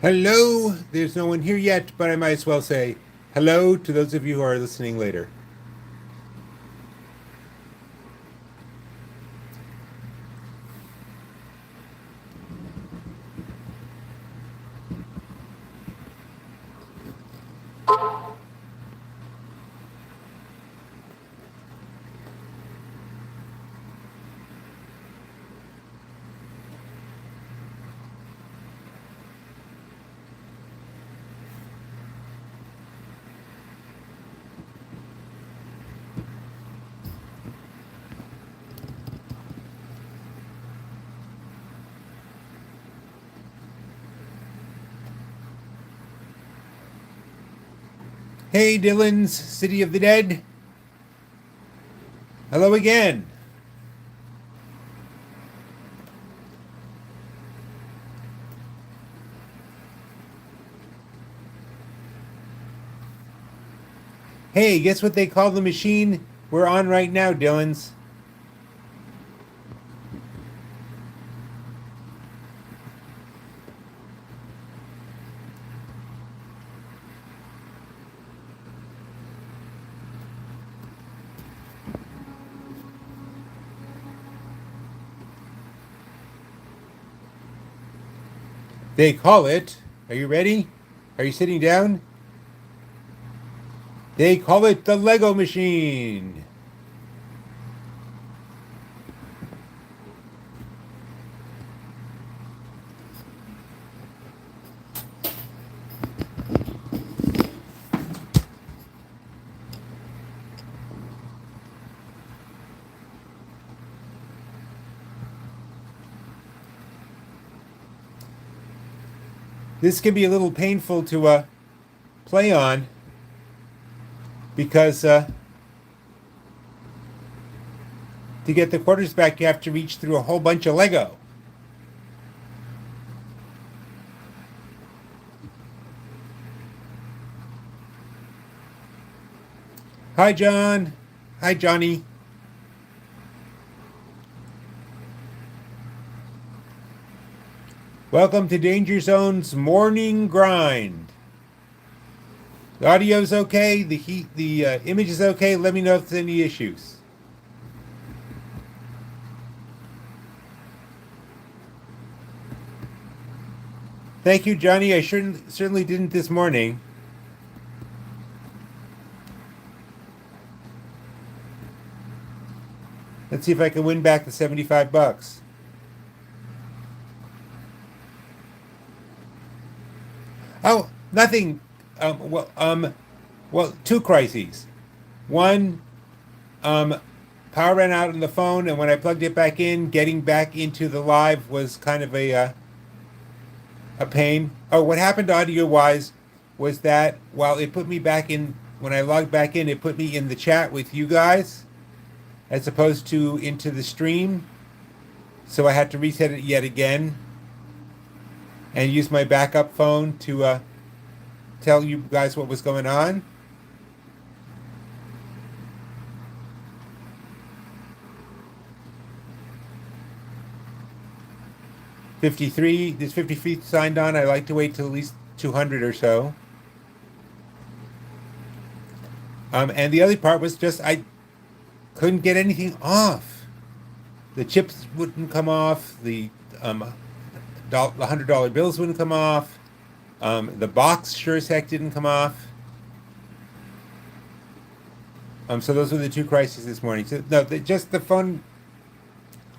Hello, there's no one here yet, but I might as well say hello to those of you who are listening later. Hey, Dylan's City of the Dead. Hello again. Hey, guess what they call the machine we're on right now, Dylan's? They call it, are you ready? Are you sitting down? They call it the Lego machine. This can be a little painful to play on because to get the quarters back, you have to reach through a whole bunch of Lego. Hi, John. Hi, Johnny. Welcome to Danger Zone's morning grind. The audio's okay. The image is okay. Let me know if there's any issues. Thank you, Johnny. I certainly didn't this morning. Let's see if I can win back the 75 bucks. Oh, nothing. Well, two crises. One, power ran out on the phone, and when I plugged it back in, getting back into the live was kind of a pain. Oh, what happened audio-wise was that while it put me back in, when I logged back in, it put me in the chat with you guys as opposed to into the stream. So I had to reset it yet again and use my backup phone to tell you guys what was going on. There's 53 signed on. I like to wait till at least 200 or so. And the other part was just I couldn't get anything off. The chips wouldn't come off. The $100 bills wouldn't come off. The box sure as heck didn't come off. So those were the two crises this morning. So no, just the phone.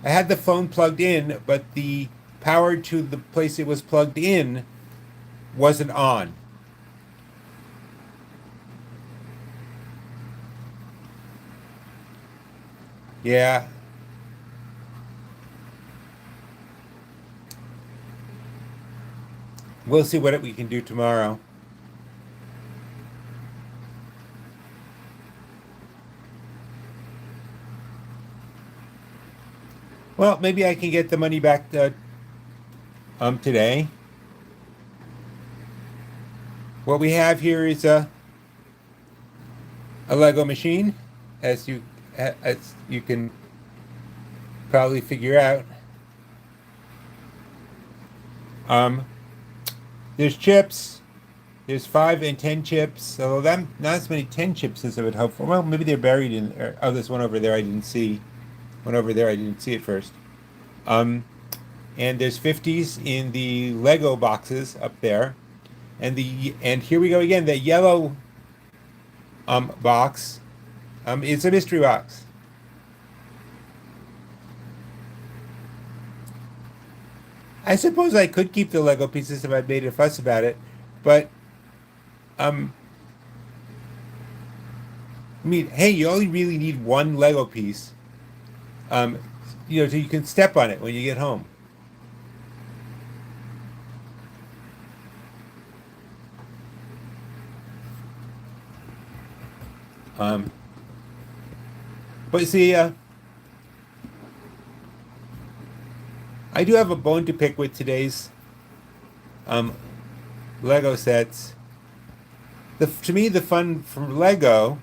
I had the phone plugged in, but the power to the place it was plugged in wasn't on. Yeah. We'll see what we can do tomorrow. Well, maybe I can get the money back today. What we have here is a Lego machine, as you can probably figure out. Um, There's chips. There's 5 and 10 chips. Although that not as many 10 chips as I would hope for. Well, maybe they're buried in. Oh, there's one over there I didn't see. One over there I didn't see at first. Um, and there's 50s in the Lego boxes up there. And here we go again. The yellow box is a mystery box. I suppose I could keep the Lego pieces if I made a fuss about it, but um, I mean, hey, you only really need one Lego piece, um, so you can step on it when you get home. Um, but see, I do have a bone to pick with today's um, Lego sets. To me, the fun from Lego.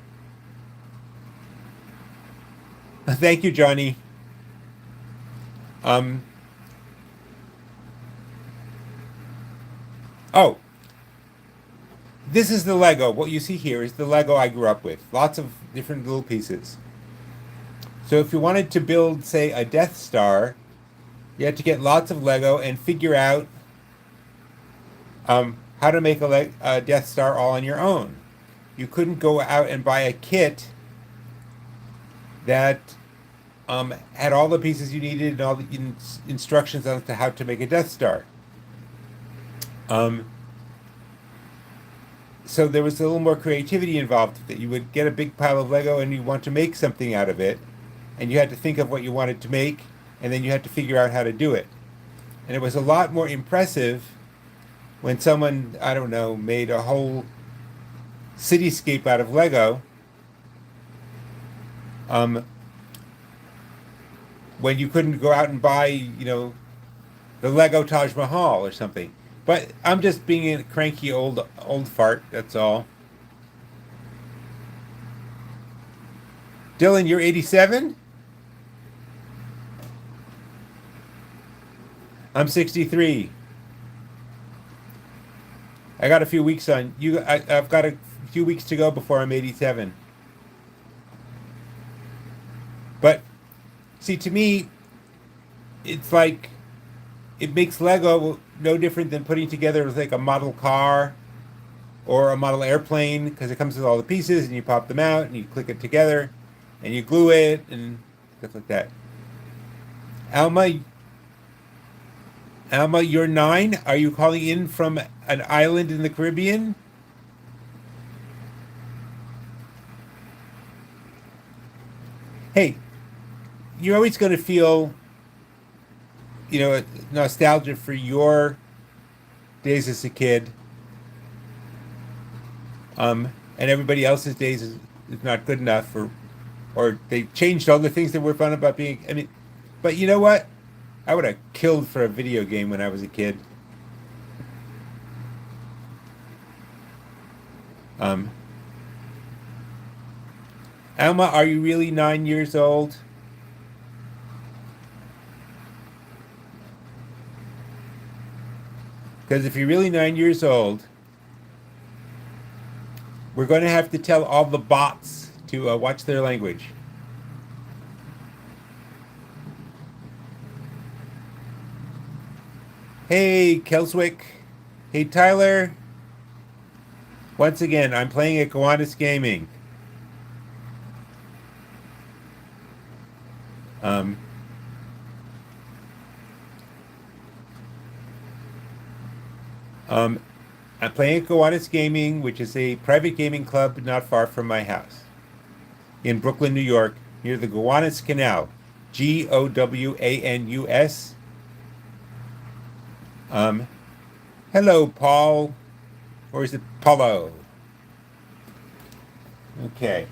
Thank you, Johnny. Um, oh, this is the Lego. What you see here is the Lego I grew up with. Lots of different little pieces. So if you wanted to build, say, a Death Star, you had to get lots of Lego and figure out how to make a Death Star all on your own. You couldn't go out and buy a kit that had all the pieces you needed and all the instructions on to how to make a Death Star. Um, so there was a little more creativity involved. That you would get a big pile of Lego and you want to make something out of it, and you had to think of what you wanted to make, and then you had to figure out how to do it. And it was a lot more impressive when someone, I don't know, made a whole cityscape out of Lego. Um, when you couldn't go out and buy, the Lego Taj Mahal or something. But I'm just being a cranky old fart. That's all. Dylan, you're 87. I'm 63. I got a few weeks on you. I've got a few weeks to go before I'm 87. But see, to me, it's like it makes Lego no different than putting together like a model car or a model airplane because it comes with all the pieces and you pop them out and you click it together and you glue it and stuff like that. Alma, Alma, you're 9. Are you calling in from an island in the Caribbean? Hey, you're always going to feel, nostalgia for your days as a kid, and everybody else's days is not good enough, or they changed all the things that were fun about being. I mean, but you know what? I would have killed for a video game when I was a kid. Um, Alma, are you really 9 years old? Because if you're really 9 years old, we're going to have to tell all the bots to watch their language. Hey, Kelswick. Hey, Tyler. Once again, I'm playing at Kiwanis Gaming. Um, um, I'm playing at Kiwanis Gaming, which is a private gaming club not far from my house in Brooklyn, New York, near the Gowanus Canal. Gowanus. Um, hello, Paul. Or is it Paulo? Okay.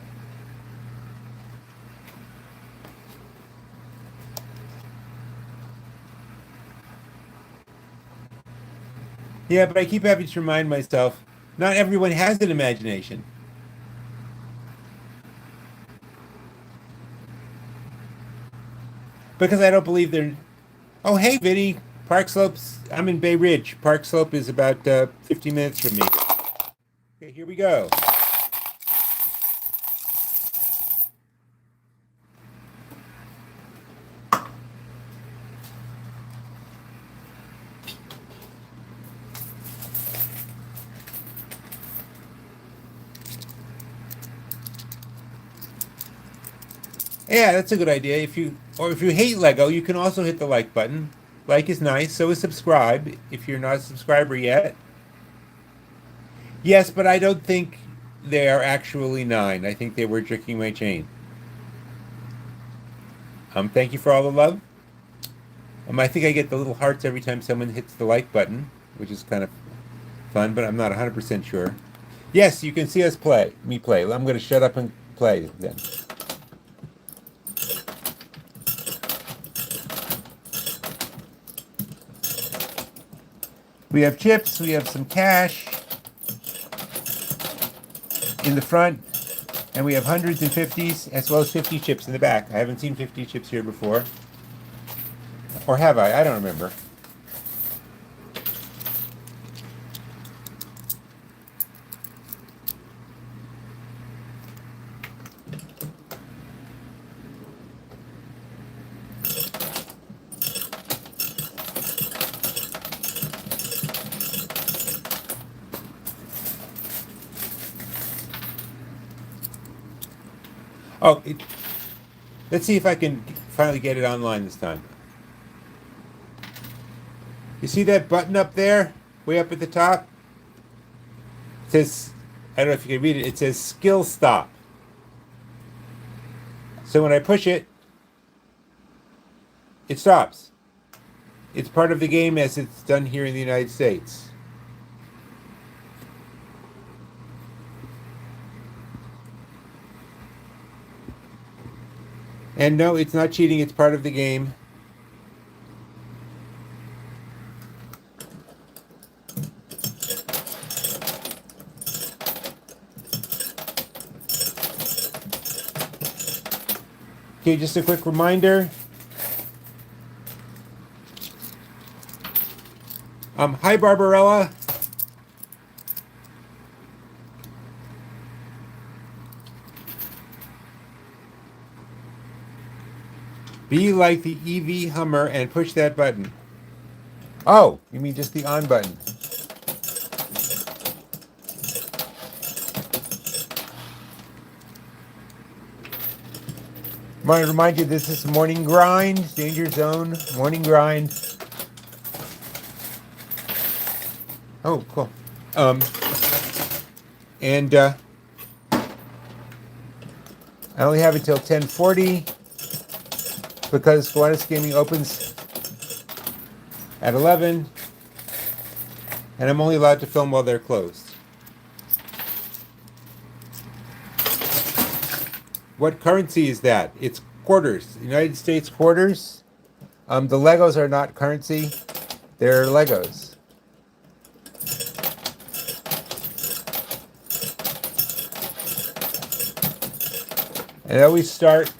Yeah, but I keep having to remind myself, not everyone has an imagination. Because I don't believe they're. Oh, hey, Vinny. Park Slope's, I'm in Bay Ridge. Park Slope is about 15 minutes from me. Okay, here we go. Yeah, that's a good idea. If you hate Lego, you can also hit the like button. Like is nice, so is subscribe if you're not a subscriber yet. Yes, but I don't think they are actually 9. I think they were drinking my chain. Thank you for all the love. I think I get the little hearts every time someone hits the like button, which is kind of fun, but I'm not 100% sure. Yes, you can see us play. Me play. I'm going to shut up and play then. We have chips. We have some cash in the front, and we have hundreds and 50s, as well as 50 chips in the back. I haven't seen 50 chips here before. Or have I? I don't remember. Oh, let's see if I can finally get it online this time. You see that button up there, way up at the top? It says, I don't know if you can read it, it says skill stop. So when I push it, it stops. It's part of the game as it's done here in the United States. And no, it's not cheating, it's part of the game. Okay, just a quick reminder. Hi, Barbarella. Be like the EV Hummer and push that button. Oh, you mean just the on button. I want to remind you this is Morning Grind, Danger Zone, Morning Grind. Oh, cool. And I only have until 10:40 because Gowanus Gaming opens at 11, and I'm only allowed to film while they're closed. What currency is that? It's quarters, United States quarters. The Legos are not currency, they're Legos. And I always start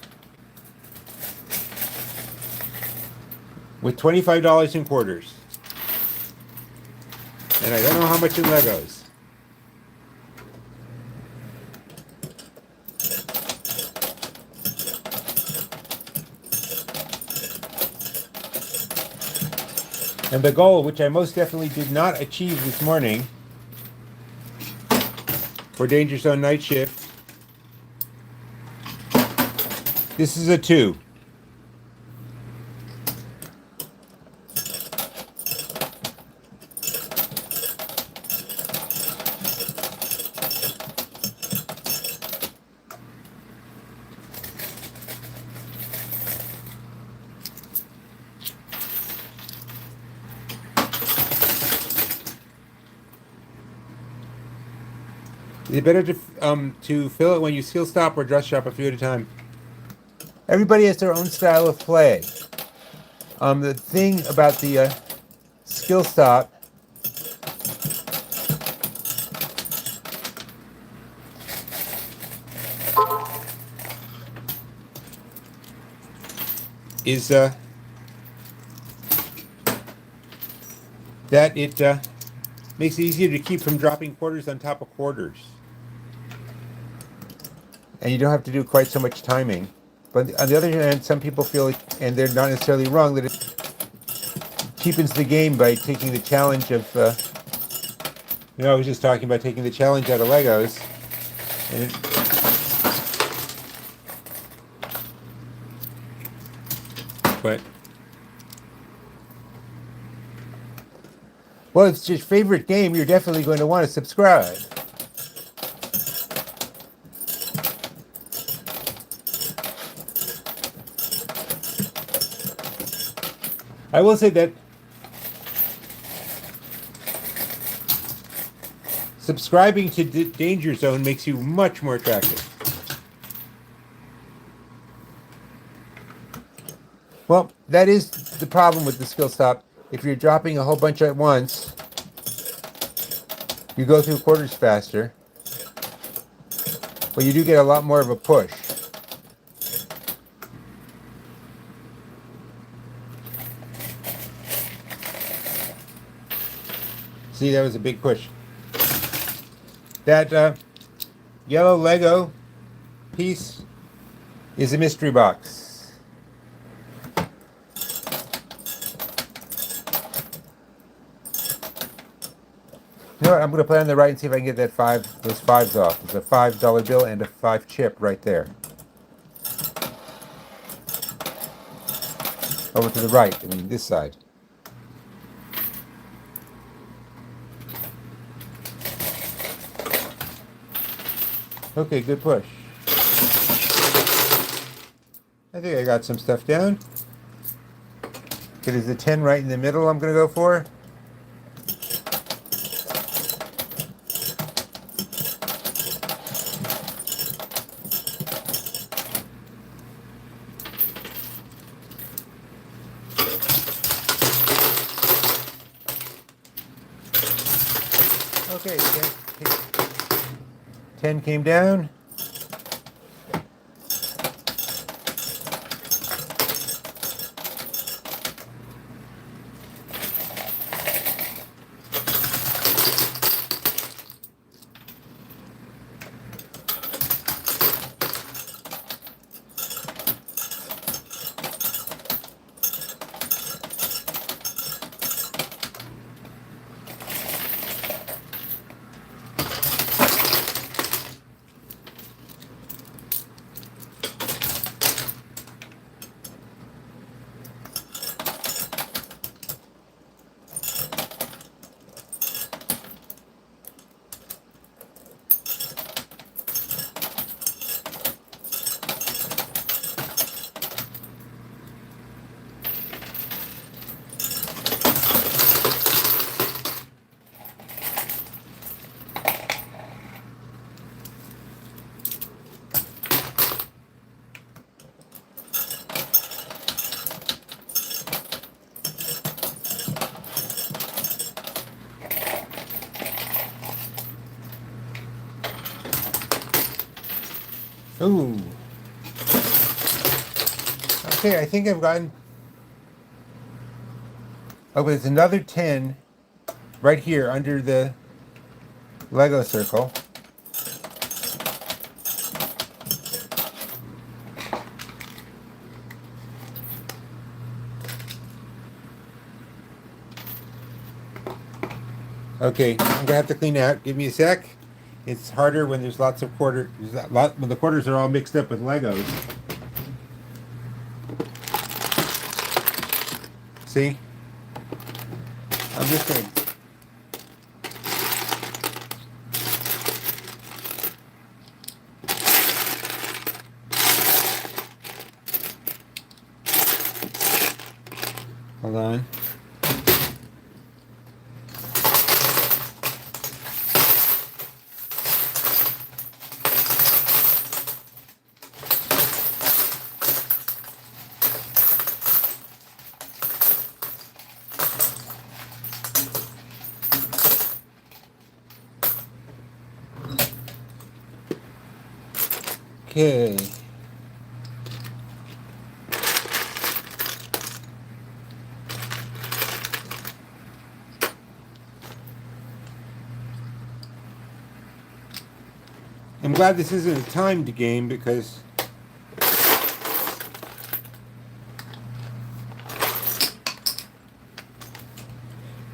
with $25 in quarters. And I don't know how much in Legos. And the goal, which I most definitely did not achieve this morning for Danger Zone Night Shift, this is a 2. Is it better to fill it when you skill stop or dress shop a few at a time? Everybody has their own style of play. The thing about the skill stop is that it makes it easier to keep from dropping quarters on top of quarters. And you don't have to do quite so much timing. But on the other hand, some people feel, and they're not necessarily wrong, that it cheapens the game by taking the challenge of, I was just talking about taking the challenge out of Legos. And but, well, if it's your favorite game, you're definitely going to want to subscribe. I will say that subscribing to Danger Zone makes you much more attractive. Well, that is the problem with the skill stop. If you're dropping a whole bunch at once, you go through quarters faster, but you do get a lot more of a push. See, that was a big push. That yellow Lego piece is a mystery box. You know what? I'm going to play on the right and see if I can get those fives off. There's a $5 bill and a 5 chip right there. Over to the right, I mean this side. Okay, good push. I think I got some stuff down. It is the 10 right in the middle I'm going to go for. Okay, 10 came down. Ooh. Okay, I think I've gotten... Oh, but there's another 10 right here under the Lego circle. Okay, I'm gonna have to clean out. Give me a sec. It's harder when there's lots of quarters. When the quarters are all mixed up with Legos. See? I'm just gonna... Hold on. Okay. I'm glad this isn't a timed game because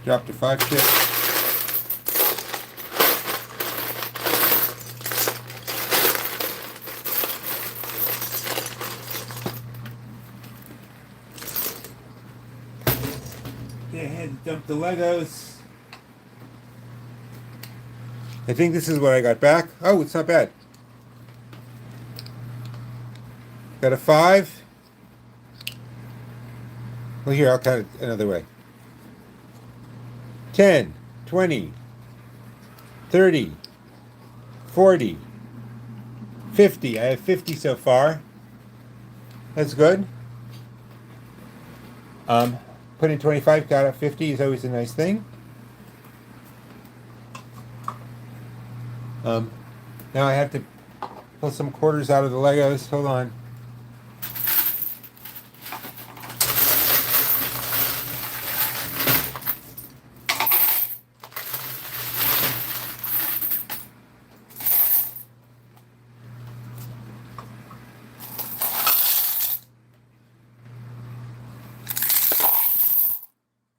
dropped to 5 chips. Okay, I had to dump the Legos. I think this is what I got back. Oh, it's not bad. Got a 5. Well, here, I'll count it another way. 10, 20, 30, 40, 50. I have 50 so far. That's good. Put in 25, got a 50 is always a nice thing. Now I have to pull some quarters out of the Legos. Hold on.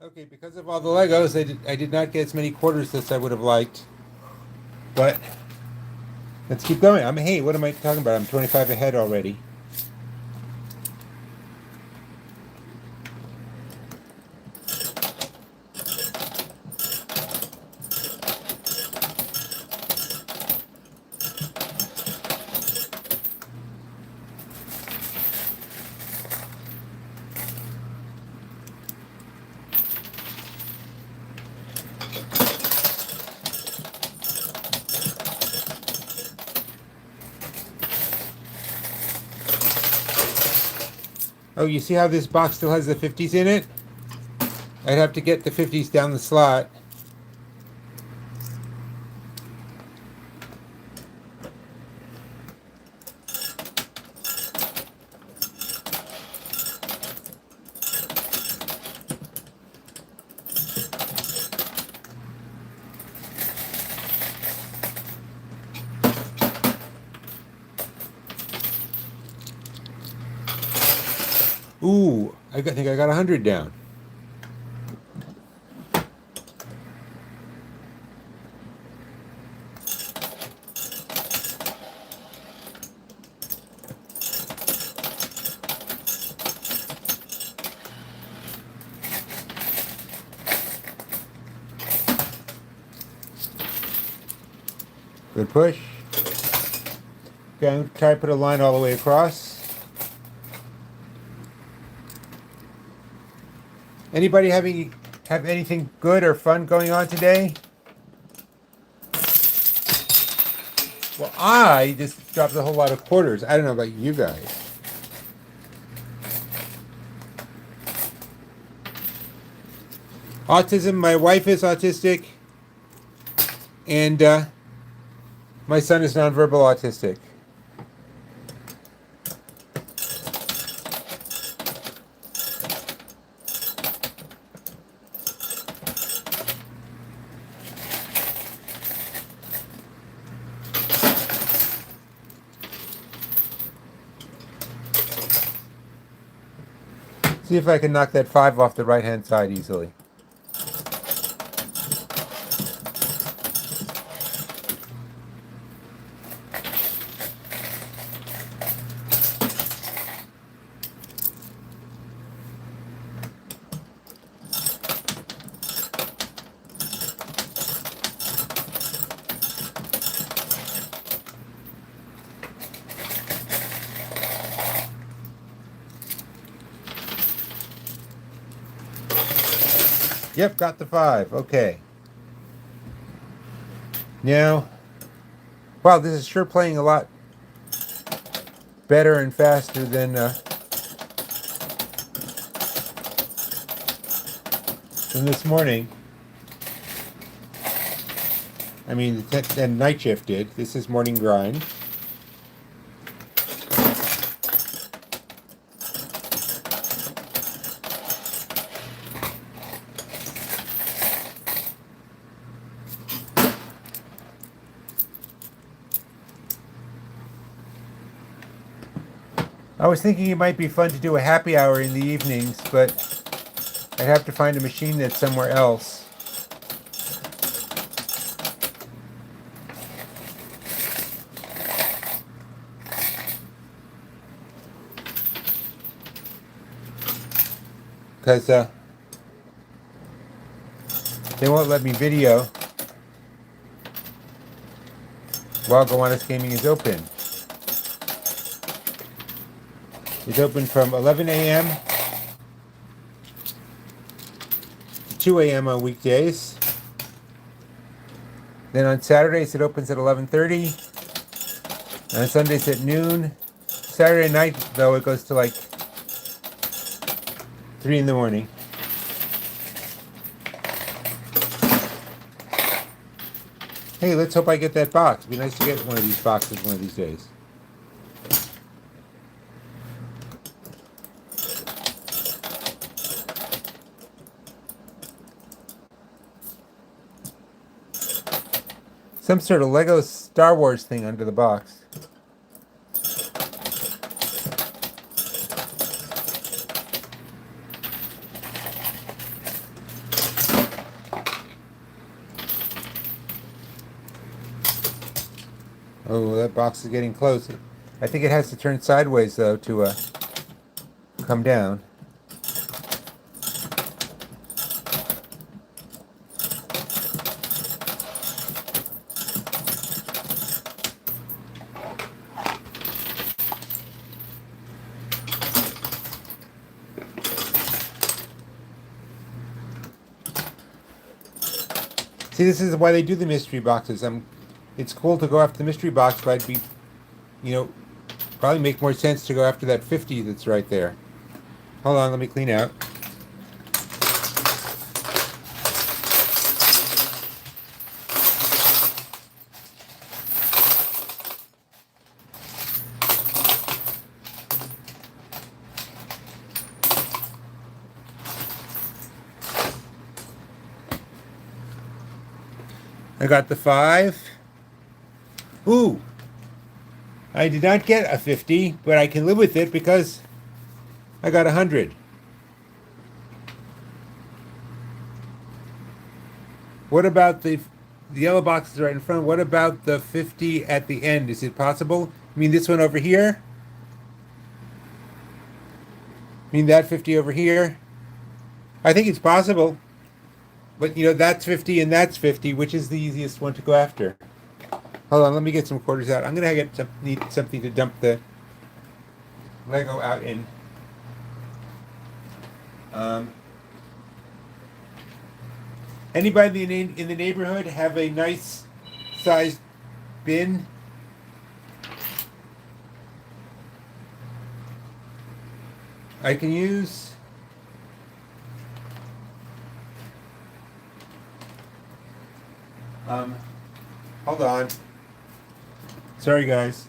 Okay, because of all the Legos, I did not get as many quarters as I would have liked. But let's keep going. Hey, what am I talking about? I'm 25 ahead already. Oh, you see how this box still has the 50s in it? I'd have to get the 50s down the slot. Ooh, think I got 100 down. Good push. Okay, I'm going to try to put a line all the way across. Anybody have anything good or fun going on today? Well, I just dropped a whole lot of quarters. I don't know about you guys. Autism, my wife is autistic, and my son is nonverbal autistic. See if I can knock that 5 off the right-hand side easily. Yep, got the 5. Okay. Now, wow, this is sure playing a lot better and faster than this morning. I mean, the night shift did. This is morning grind. I was thinking it might be fun to do a happy hour in the evenings, but I'd have to find a machine that's somewhere else. Because they won't let me video while Gowanus Gaming is open. It's open from 11 a.m. to 2 a.m. on weekdays. Then on Saturdays it opens at 11:30. And on Sundays at noon. Saturday night, though, it goes to like 3 in the morning. Hey, let's hope I get that box. It'd be nice to get one of these boxes one of these days. Some sort of Lego Star Wars thing under the box. Oh, that box is getting close. I think it has to turn sideways, though, to come down. See, this is why they do the mystery boxes. It's cool to go after the mystery box, but I'd be, probably make more sense to go after that 50 that's right there. Hold on, let me clean out. I got the 5. Ooh! I did not get a 50, but I can live with it because I got 100. What about the yellow boxes right in front? What about the 50 at the end? Is it possible? I mean, this one over here? I mean, that 50 over here? I think it's possible. But, that's 50 and that's 50. Which is the easiest one to go after? Hold on, let me get some quarters out. I'm going to need something to dump the Lego out in. Anybody in the neighborhood have a nice sized bin? I can use. Hold on. Sorry, guys.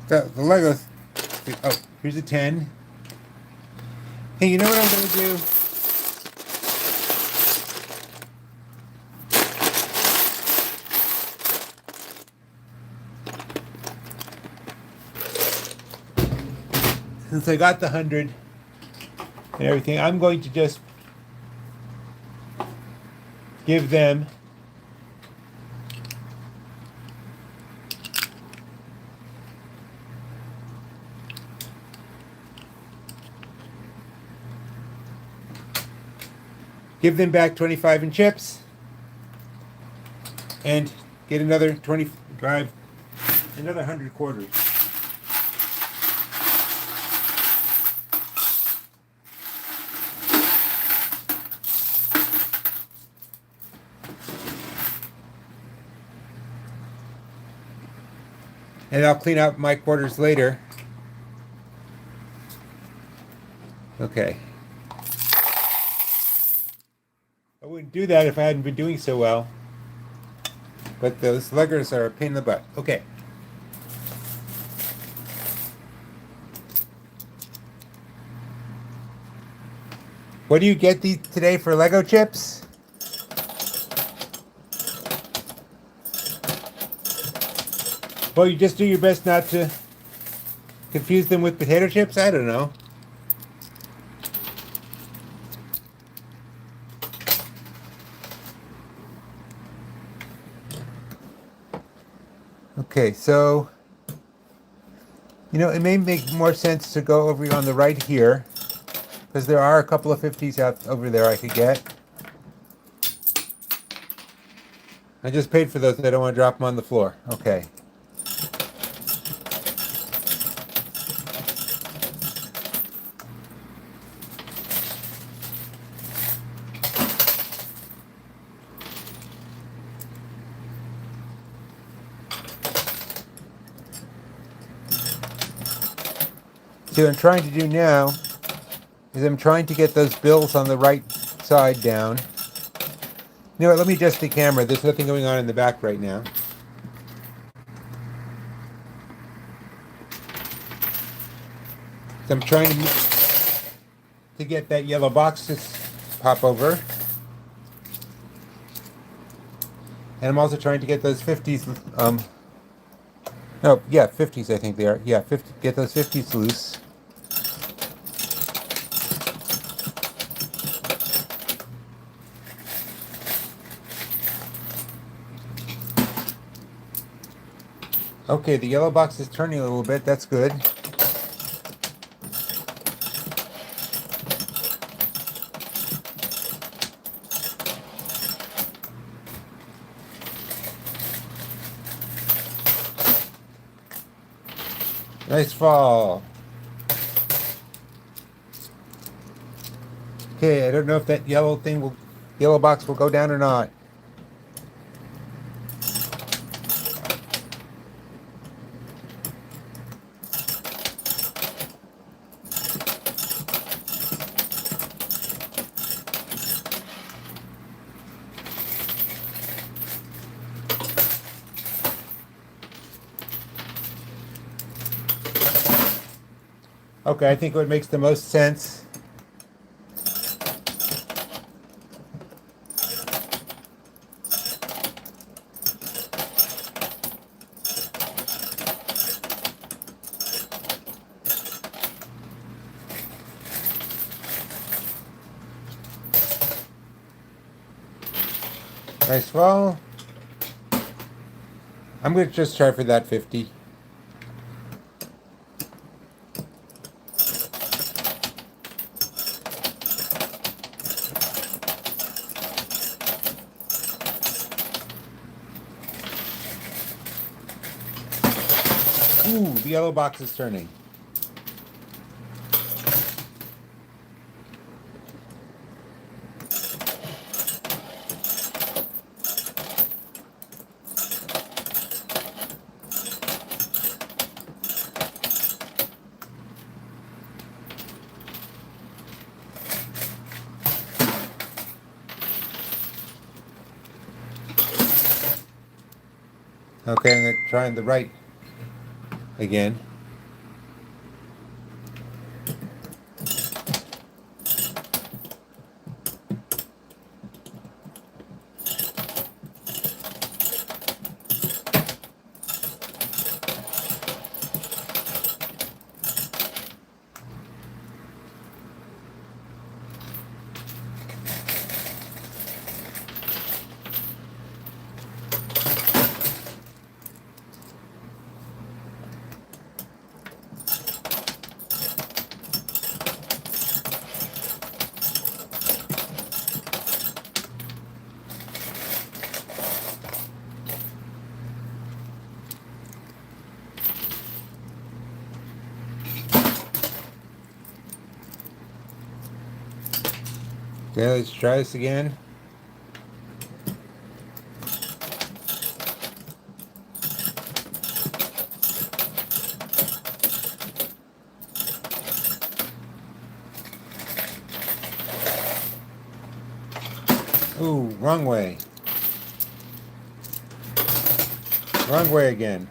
The Legos. Oh, here's a 10. Hey, you know what I'm going to do? Since I got the 100 and everything, I'm going to just give them back 25 in chips and get another 25, another 100 quarters. And I'll clean out my quarters later. Okay. I wouldn't do that if I hadn't been doing so well. But those luggers are a pain in the butt. Okay. What do you get today for Lego chips? Well, you just do your best not to confuse them with potato chips? I don't know. Okay, so, it may make more sense to go over on the right here, because there are a couple of 50s out over there I could get. I just paid for those. I don't want to drop them on the floor. Okay. So what I'm trying to do now is I'm trying to get those bills on the right side down. You know what, let me adjust the camera. There's nothing going on in the back right now. So I'm trying to get that yellow box to pop over. And I'm also trying to get those 50s, no, yeah, 50s I think they are. Yeah, get those 50s loose. Okay, the yellow box is turning a little bit. That's good. Nice fall. Okay, I don't know if that yellow box will go down or not. Okay, I think what makes the most sense nice fall. I'm going to just try for that 50. Ooh, the yellow box is turning. Okay, I'm going to try on the right again. Okay, let's try this again. Ooh, wrong way. Wrong way again.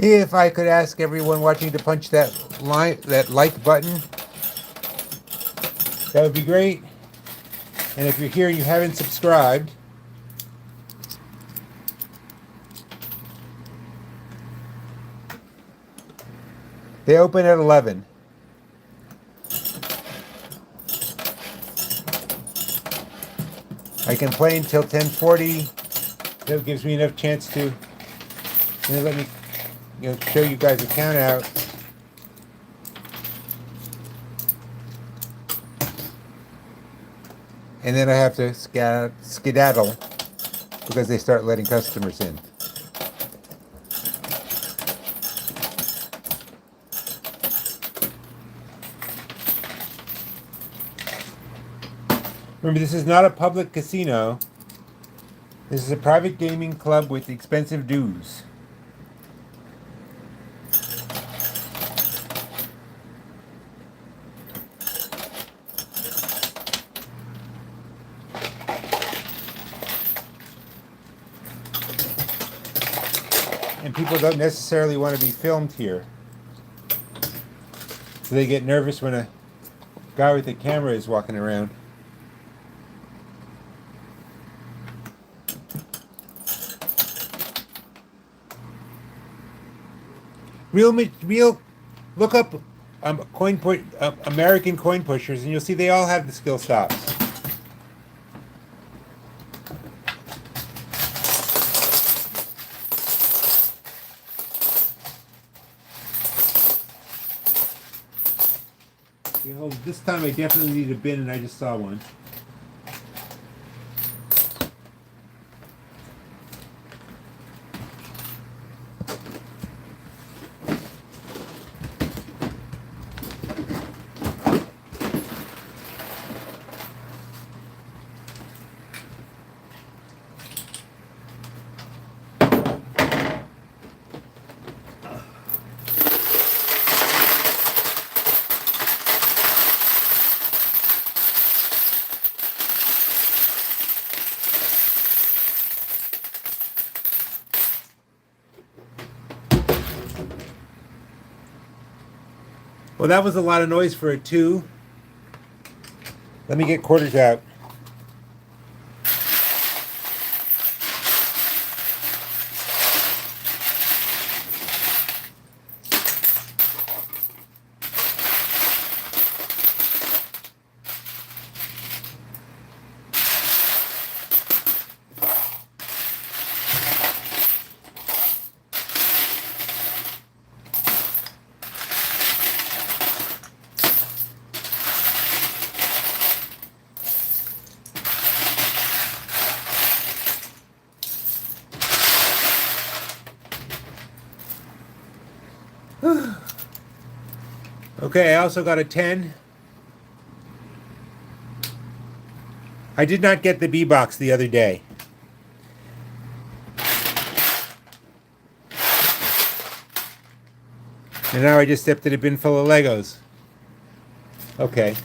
If I could ask everyone watching to punch that like button, that would be great. And if you're here and you haven't subscribed, they open at 11. I can play until 10:40. That gives me enough chance to let me show you guys a count out. And then I have to skedaddle because they start letting customers in. Remember, this is not a public casino. This is a private gaming club with expensive dues. And people don't necessarily want to be filmed here. So they get nervous when a guy with a camera is walking around. Real, look up American coin pushers, and you'll see they all have the skill stops. This time I definitely need a bin, and I just saw one. Well, that was a lot of noise for a 2. Let me get quarters out. Okay, I also got a 10. I did not get the B-box the other day. And now I just stepped in a bin full of Legos. Okay.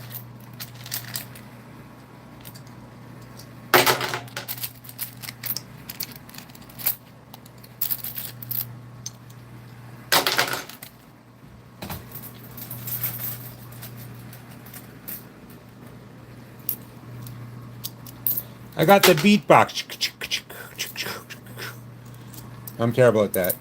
I got the beatbox. I'm terrible at that.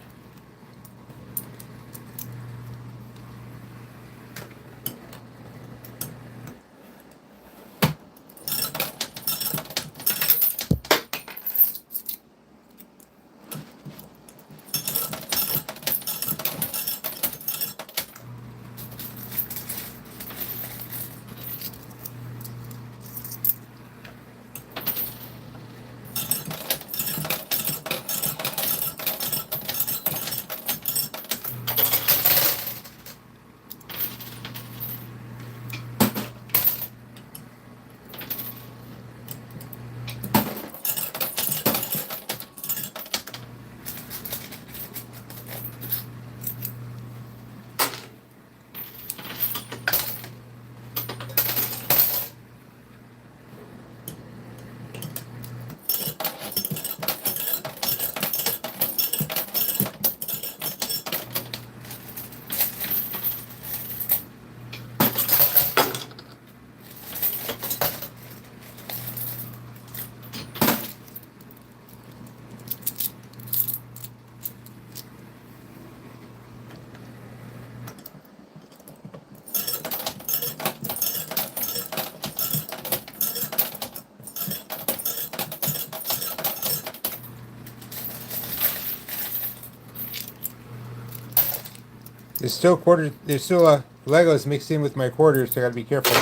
There's still quarters. There's still Legos mixed in with my quarters, so I gotta be careful.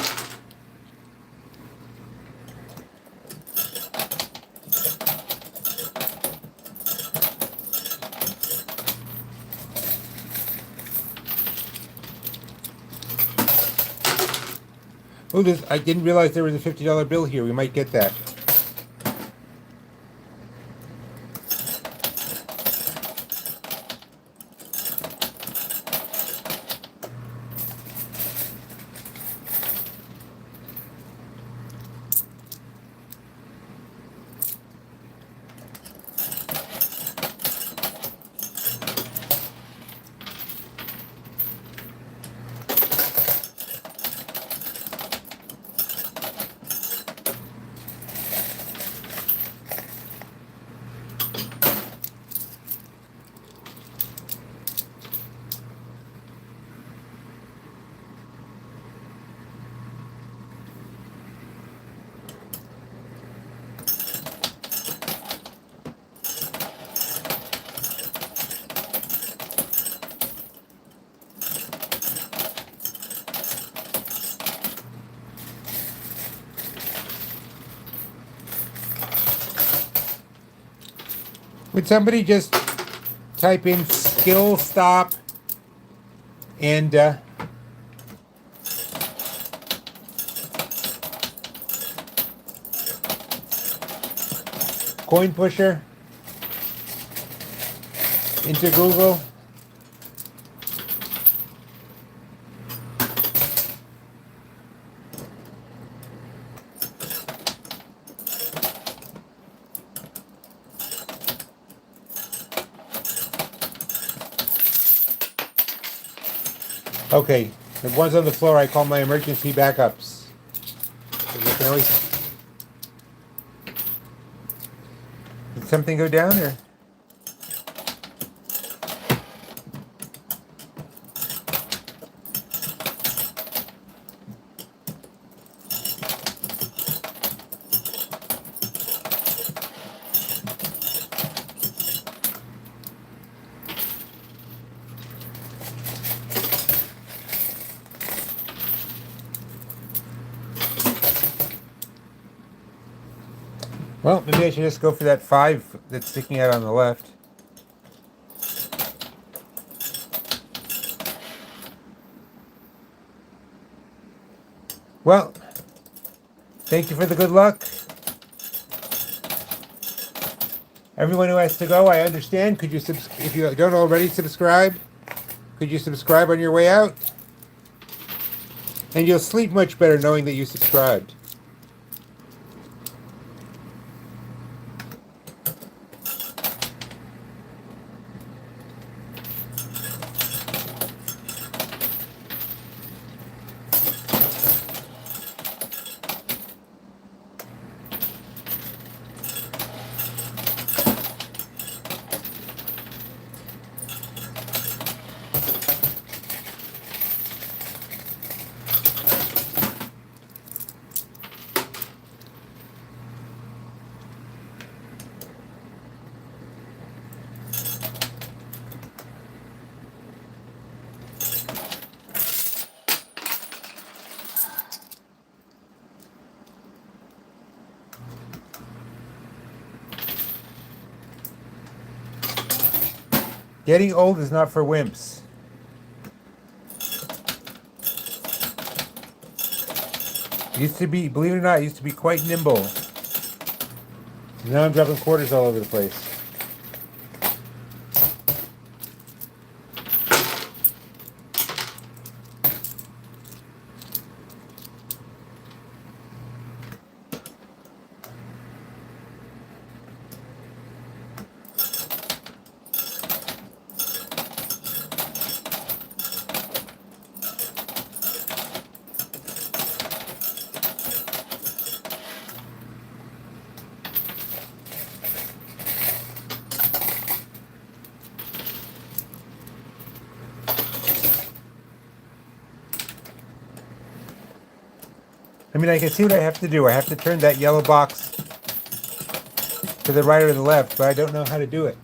Oh, I didn't realize there was a $50 bill here. We might get that. Would somebody just type in skill stop and coin pusher into Google? Okay, the ones on the floor I call my emergency backups. You can always... Did something go down or? Well, maybe I should just go for that 5 that's sticking out on the left. Well, thank you for the good luck. Everyone who has to go, I understand. Could you, if you don't already subscribe, could you subscribe on your way out? And you'll sleep much better knowing that you subscribed. Getting old is not for wimps. Used to be, believe it or not, used to be quite nimble. Now I'm dropping quarters all over the place. I mean, I can see what I have to do. I have to turn that yellow box to the right or the left, but I don't know how to do it.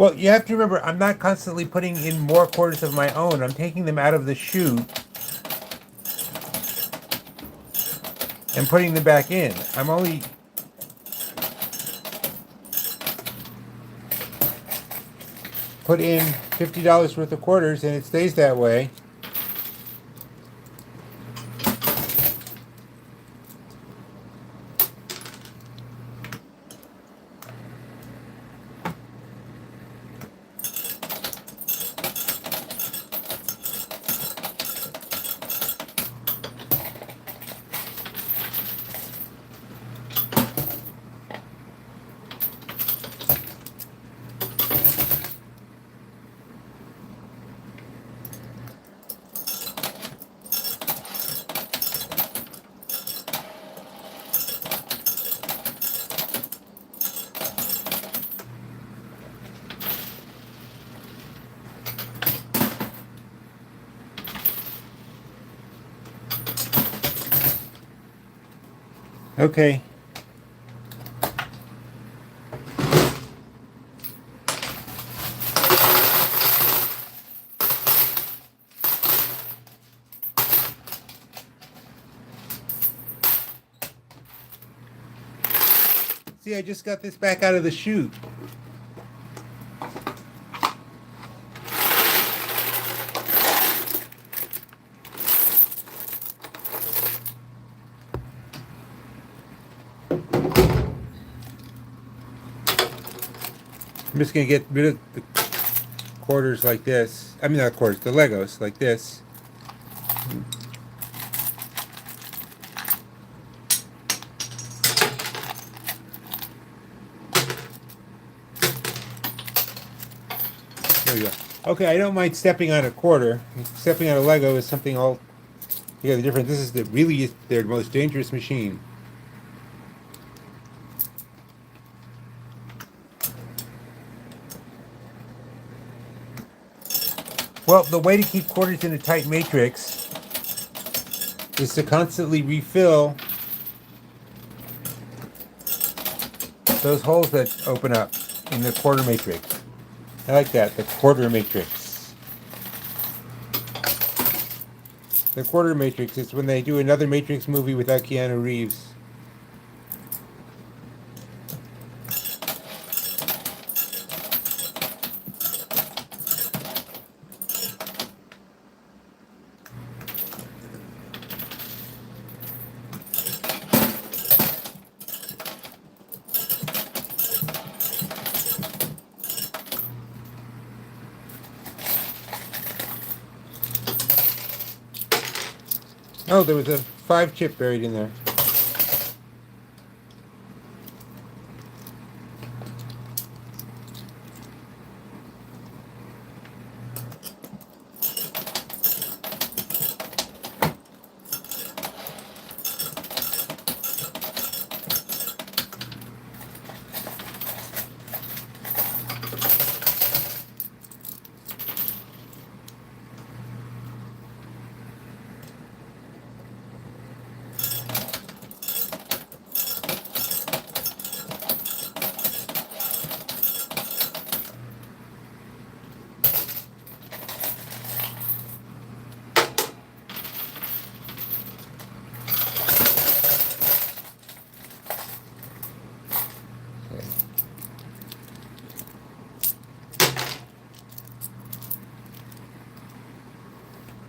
Well, you have to remember, I'm not constantly putting in more quarters of my own. I'm taking them out of the chute and putting them back in. I'm only put in $50 worth of quarters, and it stays that way. Okay. See, I just got this back out of the chute. I'm just going to get rid of the quarters like this. I mean, not quarters, the Legos like this. There we go. Okay, I don't mind stepping on a quarter. Stepping on a Lego is something altogether different. This is really their most dangerous machine. Well, the way to keep quarters in a tight matrix is to constantly refill those holes that open up in the quarter matrix. I like that, the quarter matrix. The quarter matrix is when they do another Matrix movie without Keanu Reeves. Oh, there was a 5-chip buried in there.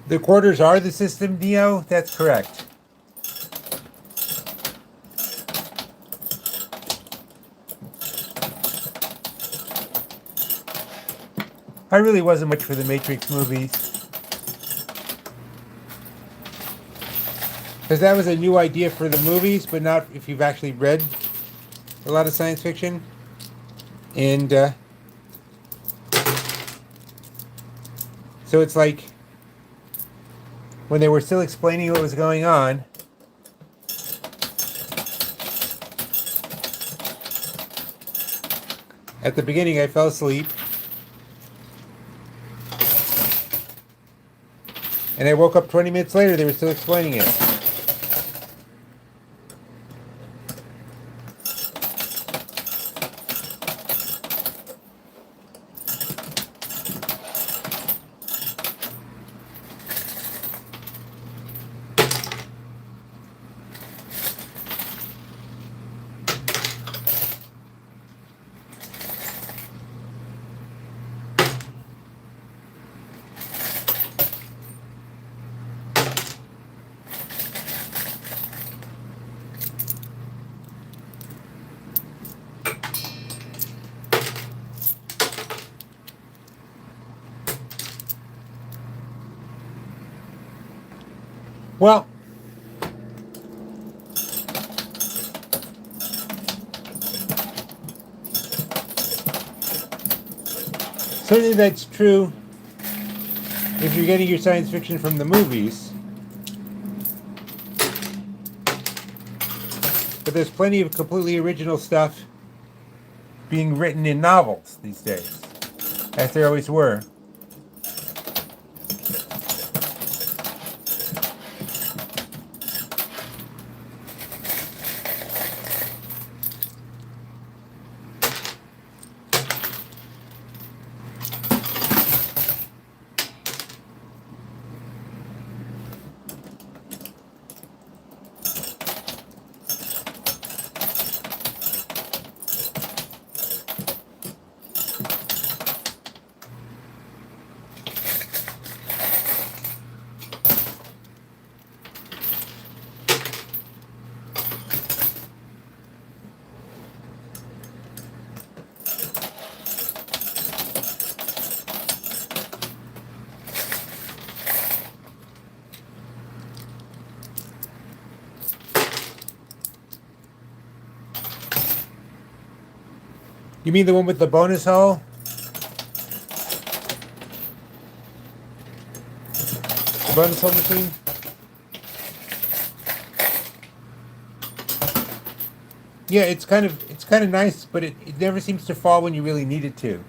The quarters are the system, Neo? That's correct. I really wasn't much for the Matrix movies. Because that was a new idea for the movies, but not if you've actually read a lot of science fiction. And so it's like when they were still explaining what was going on, at the beginning I fell asleep. And I woke up 20 minutes later, they were still explaining it. Well, certainly that's true if you're getting your science fiction from the movies. But there's plenty of completely original stuff being written in novels these days, as there always were. You mean the one with the bonus hole? The bonus hole machine? Yeah, it's kind of nice, but it never seems to fall when you really need it to.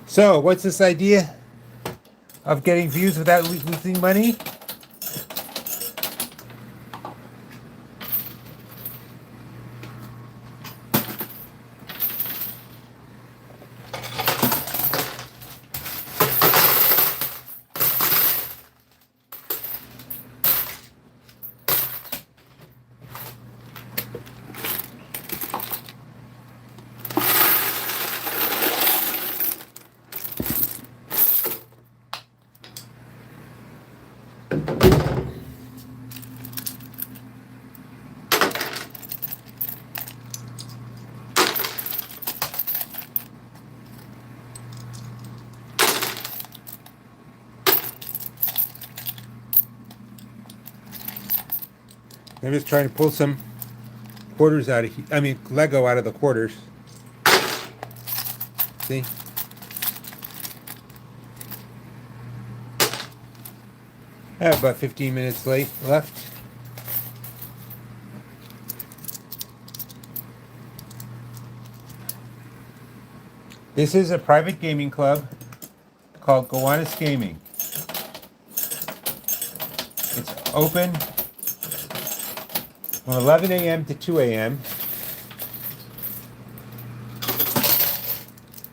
So, what's this idea of getting views without losing money? I'm just trying to pull some quarters out of here. I mean, Lego out of the quarters. See? I have about 15 minutes left. This is a private gaming club called Gowanus Gaming. It's open from 11 a.m. to 2 a.m.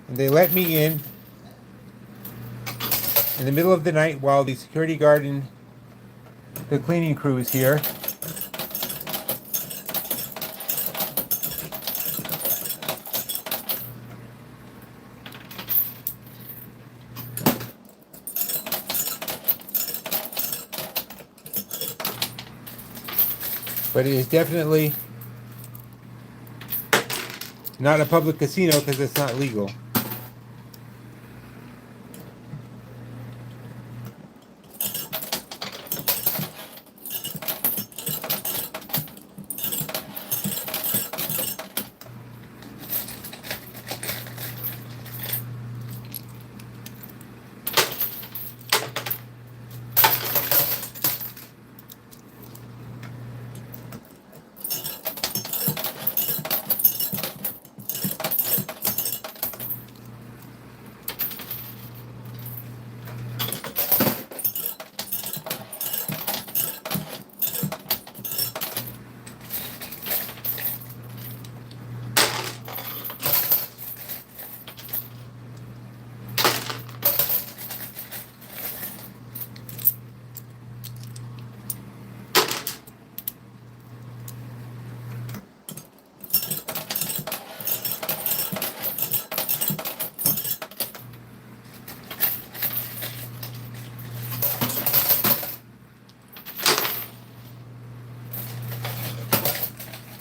And they let me in the middle of the night while the security guard and the cleaning crew is here. But it is definitely not a public casino because it's not legal.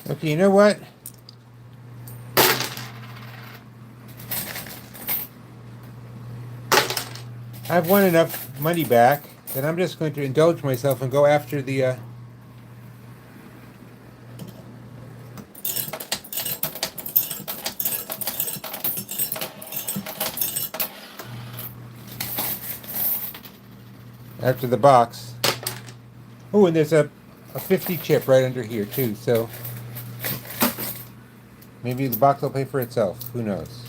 Okay, you know what? I've won enough money back that I'm just going to indulge myself and go after the after the box. Oh, and there's a 50 chip right under here too, so maybe the box will pay for itself. Who knows?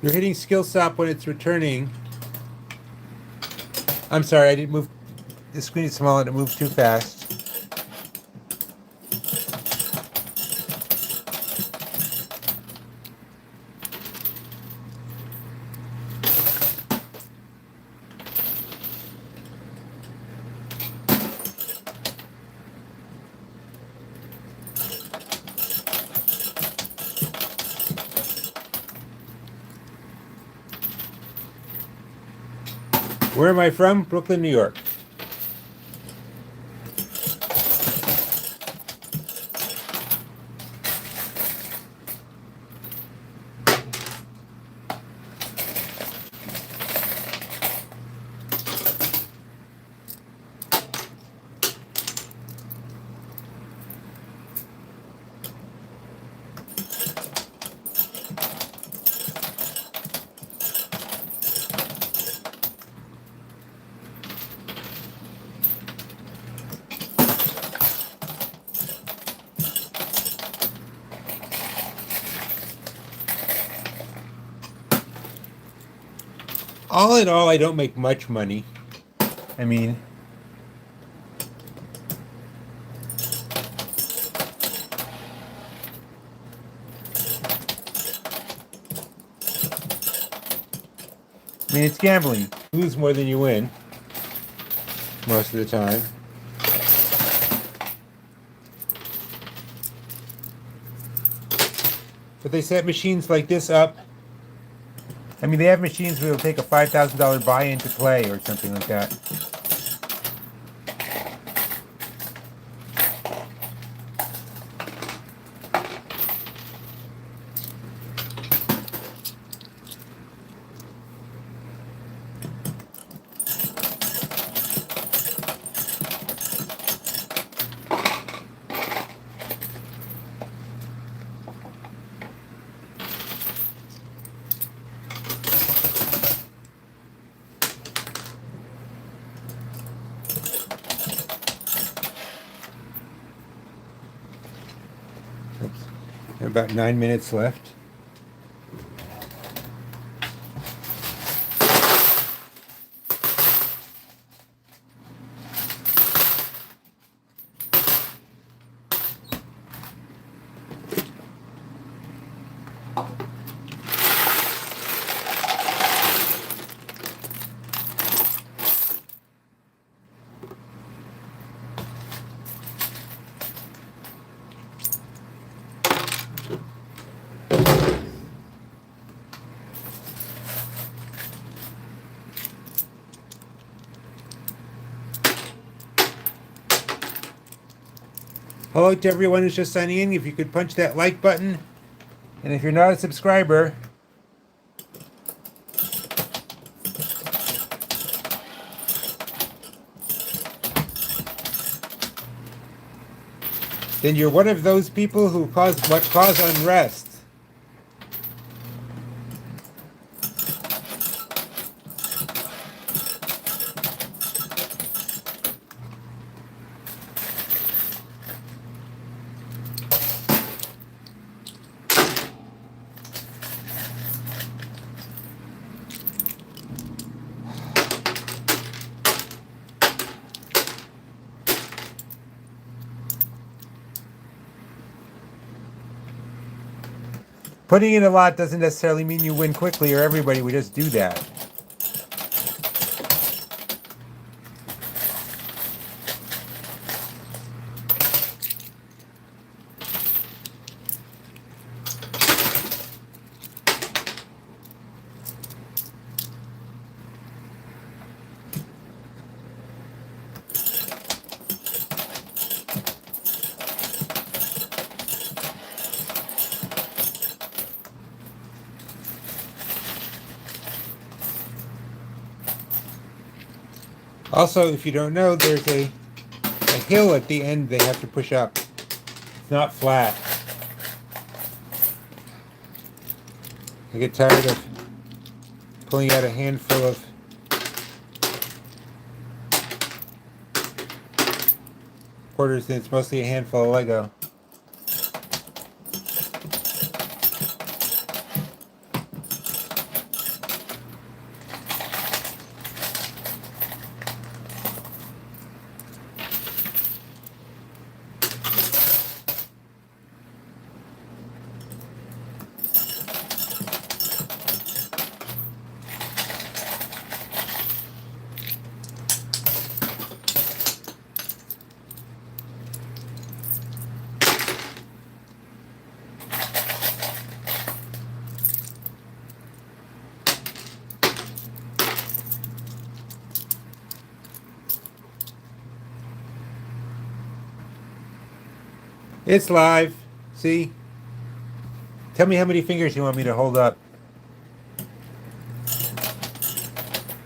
You're hitting skill stop when it's returning. I'm sorry, I didn't move. The screen is small and it moved too fast. Where am I from? Brooklyn, New York. All in all, I don't make much money. I mean, it's gambling. You lose more than you win most of the time. But they set machines like this up. I mean, they have machines where it'll take a $5,000 buy-in to play or something like that. About 9 minutes left. Hello to everyone who's just signing in. If you could punch that like button. And if you're not a subscriber, then you're one of those people who cause unrest. Putting in a lot doesn't necessarily mean you win quickly, or everybody would just do that. Also, if you don't know, there's a hill at the end they have to push up. It's not flat. I get tired of pulling out a handful of quarters, and it's mostly a handful of Lego. It's live. See? Tell me how many fingers you want me to hold up.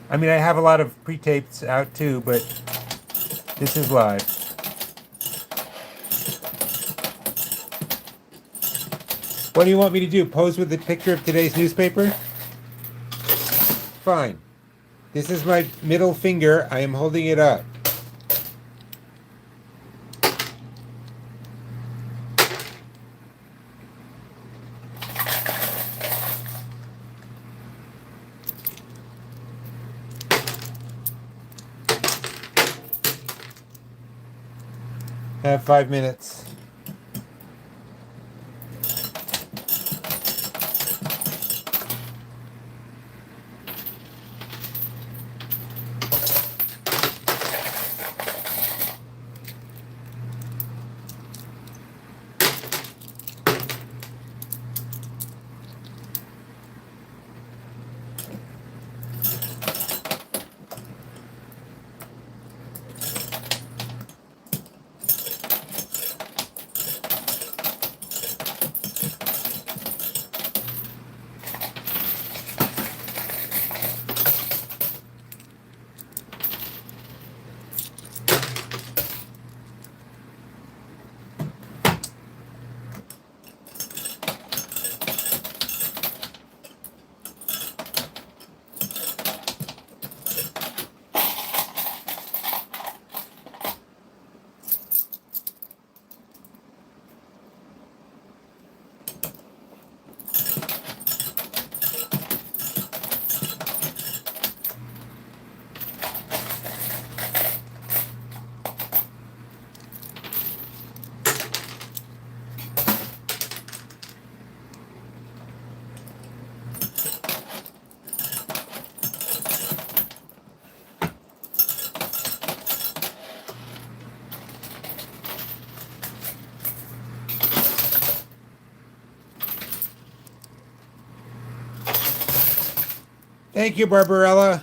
I mean, I have a lot of pre-tapes out too, but this is live. What do you want me to do? Pose with the picture of today's newspaper? Fine. This is my middle finger. I am holding it up. I have 5 minutes. Thank you, Barbarella.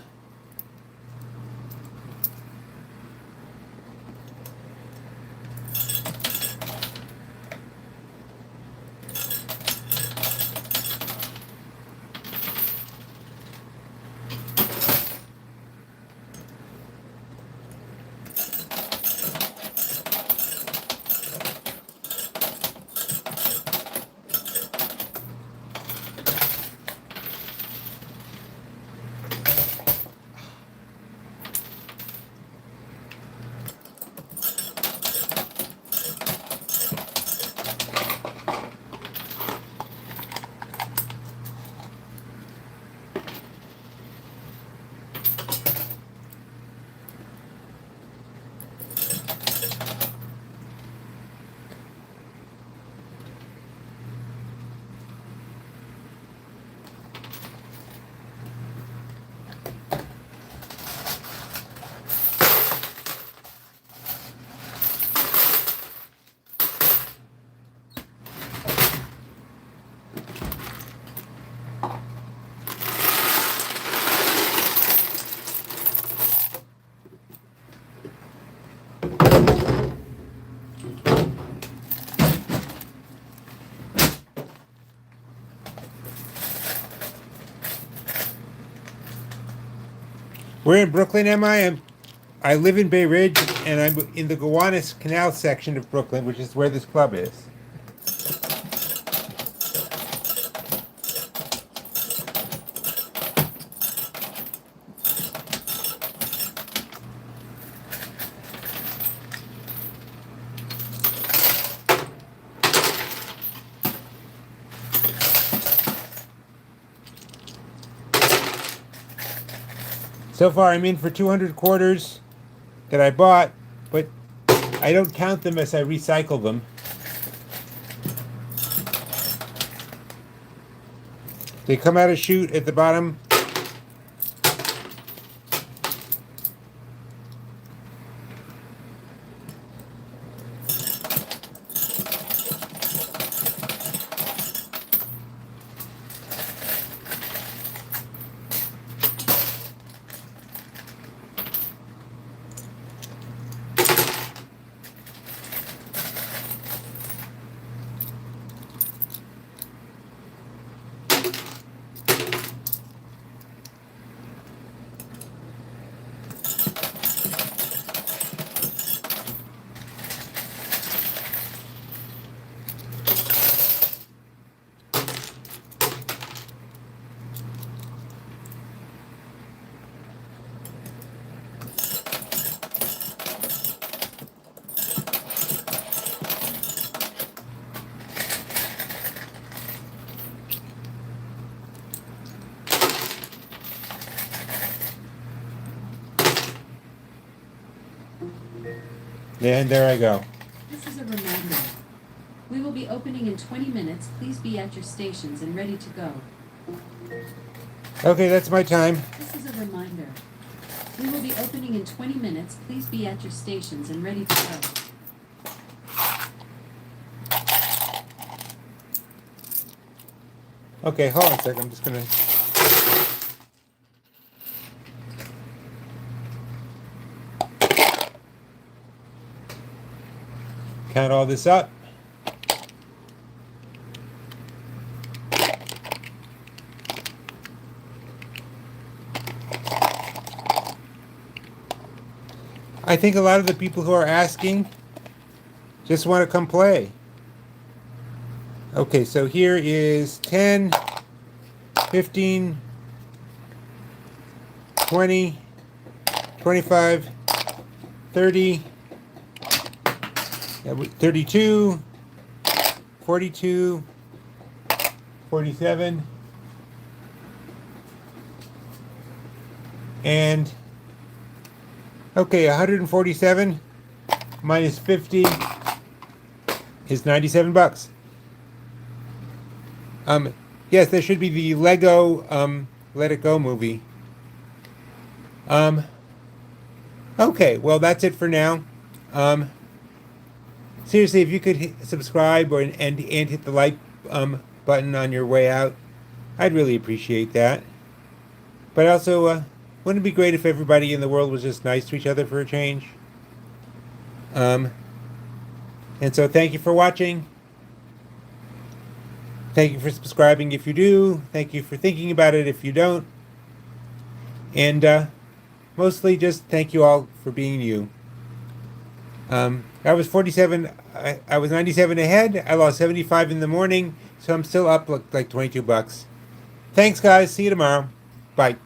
We're in Brooklyn, am I? I live in Bay Ridge, and I'm in the Gowanus Canal section of Brooklyn, which is where this club is. So far, I'm in for 200 quarters that I bought, but I don't count them as I recycle them. They come out of chute at the bottom. And there I go. This is a reminder. We will be opening in 20 minutes. Please be at your stations and ready to go. Okay, that's my time. This is a reminder. We will be opening in 20 minutes. Please be at your stations and ready to go. Okay, hold on a second. I'm just gonna... count all this up. I think a lot of the people who are asking just want to come play. Okay, so here is 10, 15, 20, 25, 30, 32, 42, 47, and okay, 147 minus 50 is 97 bucks. Yes, there should be the Lego Let It Go movie. Okay, well that's it for now. Seriously, if you could subscribe and hit the like button on your way out, I'd really appreciate that. But also, wouldn't it be great if everybody in the world was just nice to each other for a change? And so thank you for watching. Thank you for subscribing if you do. Thank you for thinking about it if you don't. And mostly just thank you all for being you. I was 47. I was 97 ahead. I lost 75 in the morning, so I'm still up like $22. Thanks, guys. See you tomorrow. Bye.